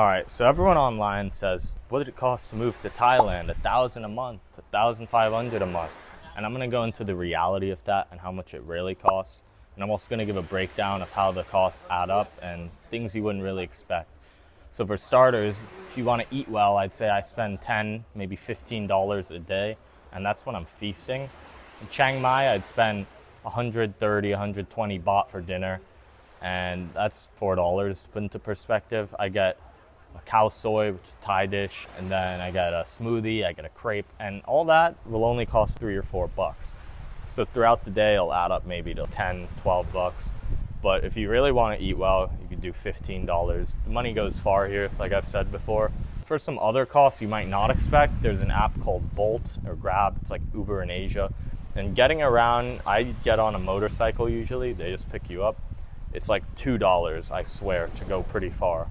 All right, so everyone online says, what did it cost to move to Thailand? 1,000 a month, 1,500 a month. And I'm gonna go into the reality of that and how much it really costs. And I'm also gonna give a breakdown of how the costs add up and things you wouldn't really expect. So for starters, if you wanna eat well, I'd say I spend 10, maybe $15 a day, and that's when I'm feasting. In Chiang Mai, I'd spend 130, 120 baht for dinner, and that's $4 to put into perspective. I get a cow soy, which is a Thai dish, and then I get a smoothie, I get a crepe, and all that will only cost $3 or $4. So throughout the day, it'll add up maybe to 10, 12 bucks. But if you really want to eat well, you can do $15. The money goes far here, like I've said before. For some other costs you might not expect, there's an app called Bolt or Grab. It's like Uber in Asia. And getting around, I get on a motorcycle usually. They just pick you up. It's like $2, I swear, to go pretty far.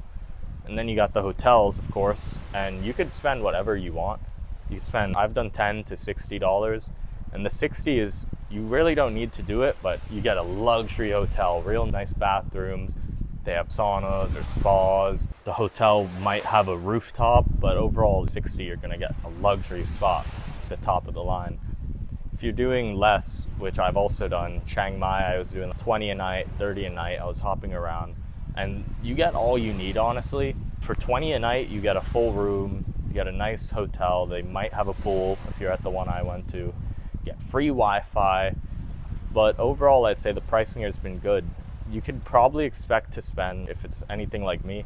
And then you got the hotels, of course, and you could spend whatever you want. I've done $10 to $60, and the 60 is, you really don't need to do it, but you get a luxury hotel, real nice bathrooms. They have saunas or spas. The hotel might have a rooftop, but overall 60, you're gonna get a luxury spot. It's the top of the line. If you're doing less, which I've also done, Chiang Mai, I was doing 20 a night, 30 a night, I was hopping around. And you get all you need, honestly. For 20 a night, you get a full room, you get a nice hotel, they might have a pool if you're at the one I went to, you get free Wi-Fi, but overall I'd say the pricing has been good. You could probably expect to spend, if it's anything like me,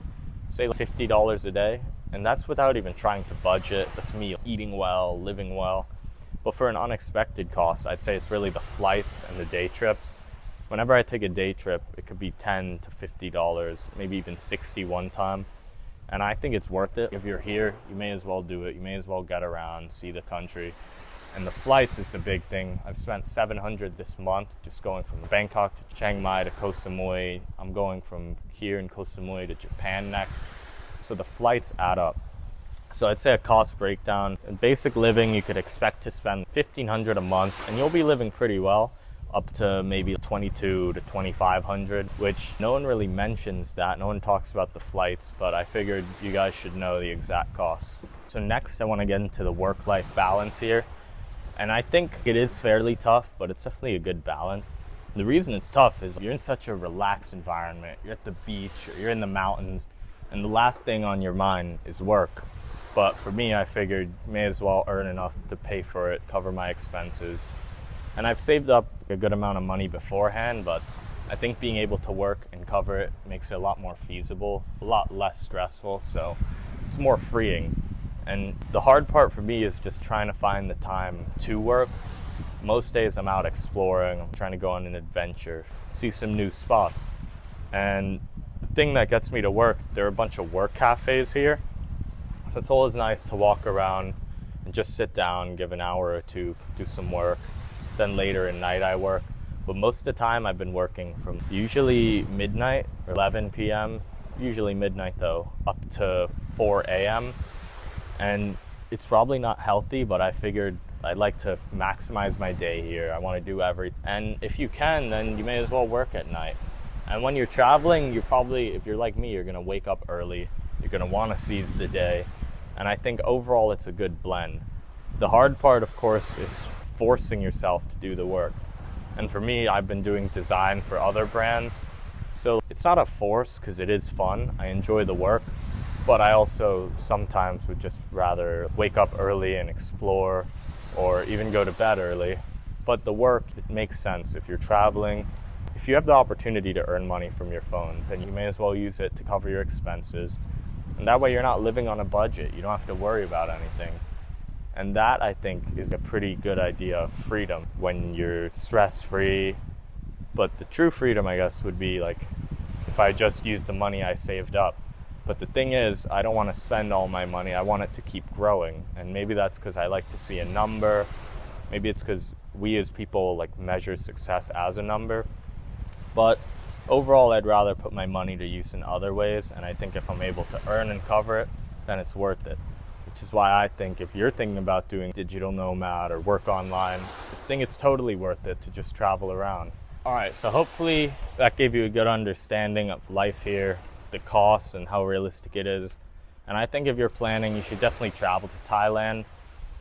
say $50 a day, and that's without even trying to budget. That's me eating well, living well. But for an unexpected cost, I'd say it's really the flights and the day trips. Whenever I take a day trip, it could be $10 to $50, maybe even 60 one time. And I think it's worth it. If you're here, you may as well do it. You may as well get around, see the country. And the flights is the big thing. I've spent $700 this month just going from Bangkok to Chiang Mai to Koh Samui. I'm going from here in Koh Samui to Japan next. So the flights add up. So I'd say a cost breakdown. In basic living, you could expect to spend $1,500 a month, and you'll be living pretty well, up to maybe 22 to 2,500, which no one really mentions that. No one talks about the flights, but I figured you guys should know the exact costs. So next, I want to get into the work-life balance here. And I think it is fairly tough, but it's definitely a good balance. The reason it's tough is you're in such a relaxed environment. You're at the beach or you're in the mountains, and the last thing on your mind is work. But for me, I figured may as well earn enough to pay for it, cover my expenses. And I've saved up a good amount of money beforehand, but I think being able to work and cover it makes it a lot more feasible, a lot less stressful, so it's more freeing. And the hard part for me is just trying to find the time to work. Most days I'm out exploring, I'm trying to go on an adventure, see some new spots. And the thing that gets me to work, there are a bunch of work cafes here. So it's always nice to walk around and just sit down, give an hour or two, do some work. Then later at night I work. But most of the time I've been working from usually midnight or 11 p.m., usually midnight though, up to 4 a.m. And it's probably not healthy, but I figured I'd like to maximize my day here. I want to do everything. And if you can, then you may as well work at night. And when you're traveling, you're probably, if you're like me, you're going to wake up early. You're going to want to seize the day. And I think overall it's a good blend. The hard part, of course, is forcing yourself to do the work. And for me, I've been doing design for other brands. So it's not a force because it is fun. I enjoy the work. But I also sometimes would just rather wake up early and explore or even go to bed early. But the work, it makes sense. If you're traveling, if you have the opportunity to earn money from your phone, then you may as well use it to cover your expenses. And that way you're not living on a budget. You don't have to worry about anything. And that, I think, is a pretty good idea of freedom when you're stress-free. But the true freedom, I guess, would be like if I just used the money I saved up. But the thing is, I don't want to spend all my money. I want it to keep growing. And maybe that's because I like to see a number. Maybe it's because we as people like measure success as a number. But overall, I'd rather put my money to use in other ways. And I think if I'm able to earn and cover it, then it's worth it. Which is why I think if you're thinking about doing digital nomad or work online, I think it's totally worth it to just travel around. All right, so hopefully that gave you a good understanding of life here, the costs and how realistic it is. And I think if you're planning, you should definitely travel to Thailand.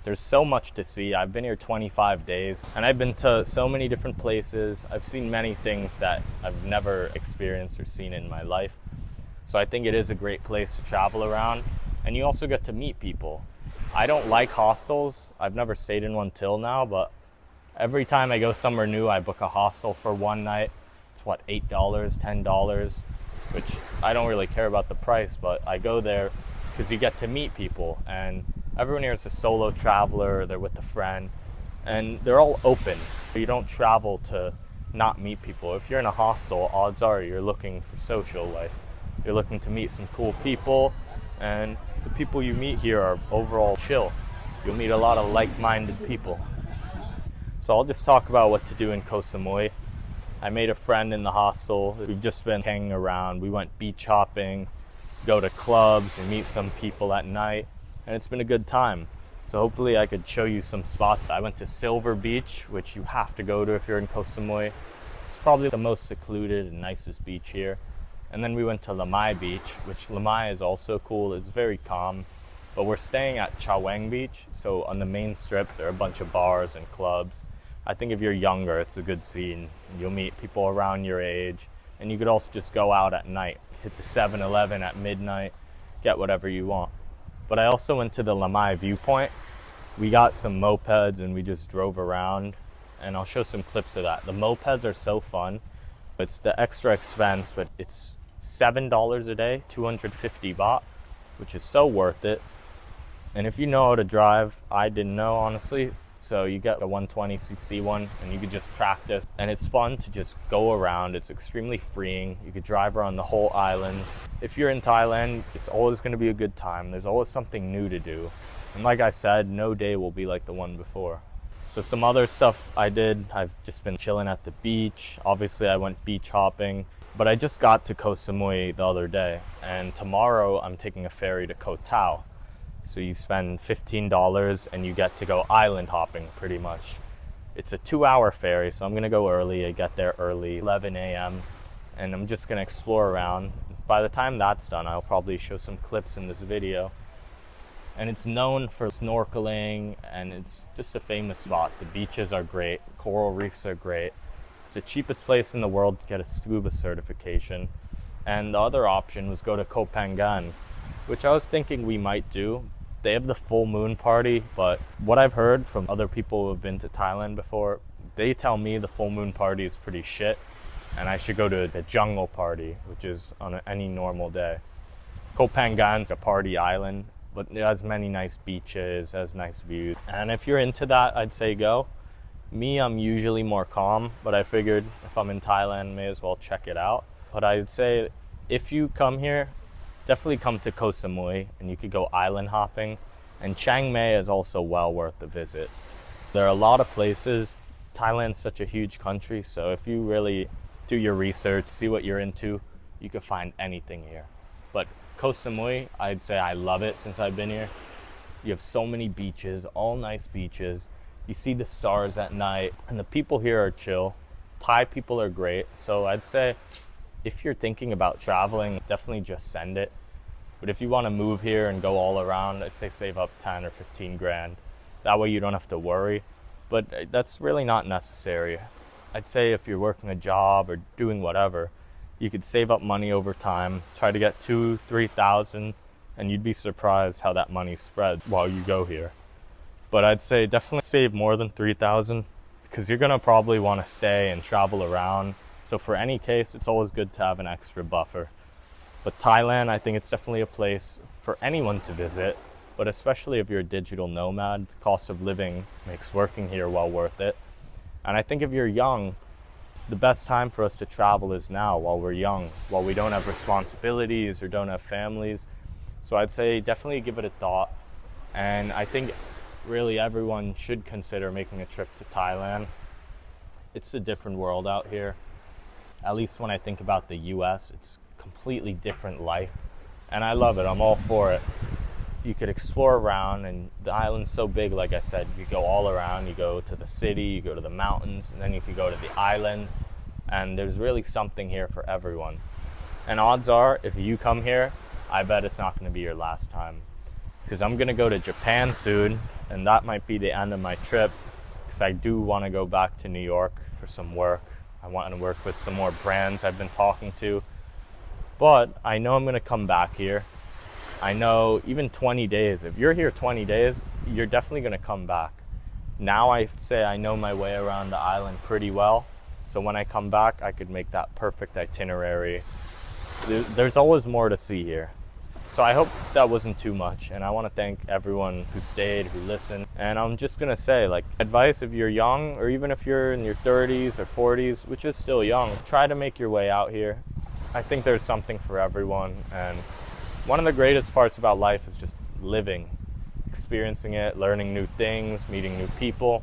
There's so much to see. I've been here 25 days and I've been to so many different places. I've seen many things that I've never experienced or seen in my life. So I think it is a great place to travel around, and you also get to meet people. I don't like hostels. I've never stayed in one till now, but every time I go somewhere new, I book a hostel for one night. It's what, $8, $10, which I don't really care about the price, but I go there because you get to meet people, and everyone here is a solo traveler, they're with a friend, and they're all open. You don't travel to not meet people. If you're in a hostel, odds are you're looking for social life. You're looking to meet some cool people, and the people you meet here are overall chill. You'll meet a lot of like-minded people. So I'll just talk about what to do in Koh Samui. I made a friend in the hostel. We've just been hanging around. We went beach hopping, go to clubs, and meet some people at night, and it's been a good time. So hopefully I could show you some spots. I went to Silver Beach, which you have to go to if you're in Koh Samui. It's probably the most secluded and nicest beach here. And then we went to Lamai Beach, which Lamai is also cool. It's very calm. But we're staying at Chaweng Beach, so on the main strip there are a bunch of bars and clubs. I think if you're younger, it's a good scene. You'll meet people around your age, and you could also just go out at night, hit the 7-Eleven at midnight, get whatever you want. But I also went to the Lamai viewpoint. We got some mopeds and we just drove around, and I'll show some clips of that. The mopeds are so fun. It's the extra expense, but it's $7 a day, 250 baht, which is so worth it. And if you know how to drive, I didn't know honestly, so you get a 120cc one and you could just practice, and it's fun to just go around. It's extremely freeing. You could drive around the whole island. If you're in Thailand, it's always going to be a good time. There's always something new to do, and like I said, no day will be like the one before. So some other stuff I did, I've just been chilling at the beach. Obviously I went beach hopping, but I just got to Koh Samui the other day, and tomorrow I'm taking a ferry to Koh Tao. So you spend $15 and you get to go island hopping pretty much. It's a 2-hour ferry, so I'm gonna go early. I get there early, 11 a.m. and I'm just gonna explore around. By the time that's done, I'll probably show some clips in this video. And it's known for snorkeling, and it's just a famous spot. The beaches are great, coral reefs are great. It's the cheapest place in the world to get a scuba certification. And the other option was go to Koh Phangan, which I was thinking we might do. They have the full moon party, but what I've heard from other people who have been to Thailand before, they tell me the full moon party is pretty shit, and I should go to the jungle party, which is on any normal day. Koh Phangan's a party island, but it has many nice beaches, has nice views. And if you're into that, I'd say go. Me, I'm usually more calm, but I figured if I'm in Thailand, may as well check it out. But I'd say if you come here, definitely come to Koh Samui, and you could go island hopping. And Chiang Mai is also well worth the visit. There are a lot of places. Thailand's such a huge country, so if you really do your research, see what you're into, you could find anything here. But Koh Samui, I'd say I love it since I've been here. You have so many beaches, all nice beaches. You see the stars at night, and the people here are chill. Thai people are great, so I'd say if you're thinking about traveling, definitely just send it. But if you want to move here and go all around, I'd say save up 10 or 15 grand. That way you don't have to worry, but that's really not necessary. I'd say if you're working a job or doing whatever, you could save up money over time, try to get 2,000-3,000, and you'd be surprised how that money spreads while you go here. But I'd say definitely save more than 3,000, because you're gonna probably want to stay and travel around. So for any case, it's always good to have an extra buffer. But Thailand, I think it's definitely a place for anyone to visit, but especially if you're a digital nomad, the cost of living makes working here well worth it. And I think if you're young, the best time for us to travel is now, while we're young, while we don't have responsibilities or don't have families. So I'd say definitely give it a thought. And I think really everyone should consider making a trip to Thailand. It's a different world out here. At least when I think about the US, it's completely different life. And I love it, I'm all for it. You could explore around, and the island's so big, like I said, you go all around. You go to the city, you go to the mountains, and then you could go to the islands. And there's really something here for everyone. And odds are, if you come here, I bet it's not going to be your last time. Because I'm going to go to Japan soon, and that might be the end of my trip, because I do want to go back to New York for some work. I want to work with some more brands I've been talking to. But I know I'm going to come back here. I know even 20 days, if you're here 20 days, you're definitely going to come back. Now I say I know my way around the island pretty well. So when I come back, I could make that perfect itinerary. There's always more to see here. So I hope that wasn't too much. And I want to thank everyone who stayed, who listened. And I'm just going to say, like, advice if you're young, or even if you're in your 30s or 40s, which is still young, try to make your way out here. I think there's something for everyone. And one of the greatest parts about life is just living, experiencing it, learning new things, meeting new people.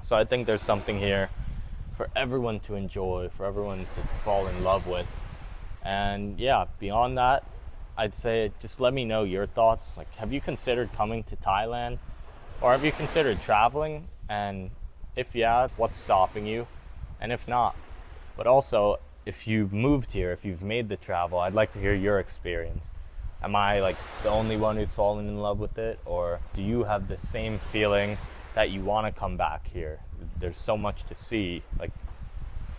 So I think there's something here for everyone to enjoy, for everyone to fall in love with. And yeah, beyond that, I'd say just let me know your thoughts. Like, have you considered coming to Thailand? Or have you considered traveling? And if yeah, what's stopping you? And if not, but also, if you've moved here, if you've made the travel, I'd like to hear your experience. Am I like the only one who's fallen in love with it? Or do you have the same feeling that you want to come back here? There's so much to see. Like,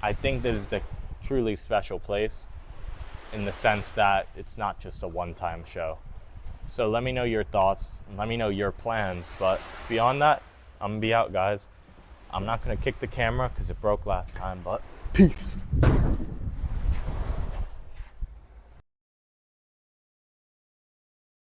I think this is the truly special place in the sense that it's not just a one-time show. So let me know your thoughts, and let me know your plans. But beyond that, I'm gonna be out, guys. I'm not gonna kick the camera because it broke last time, but peace.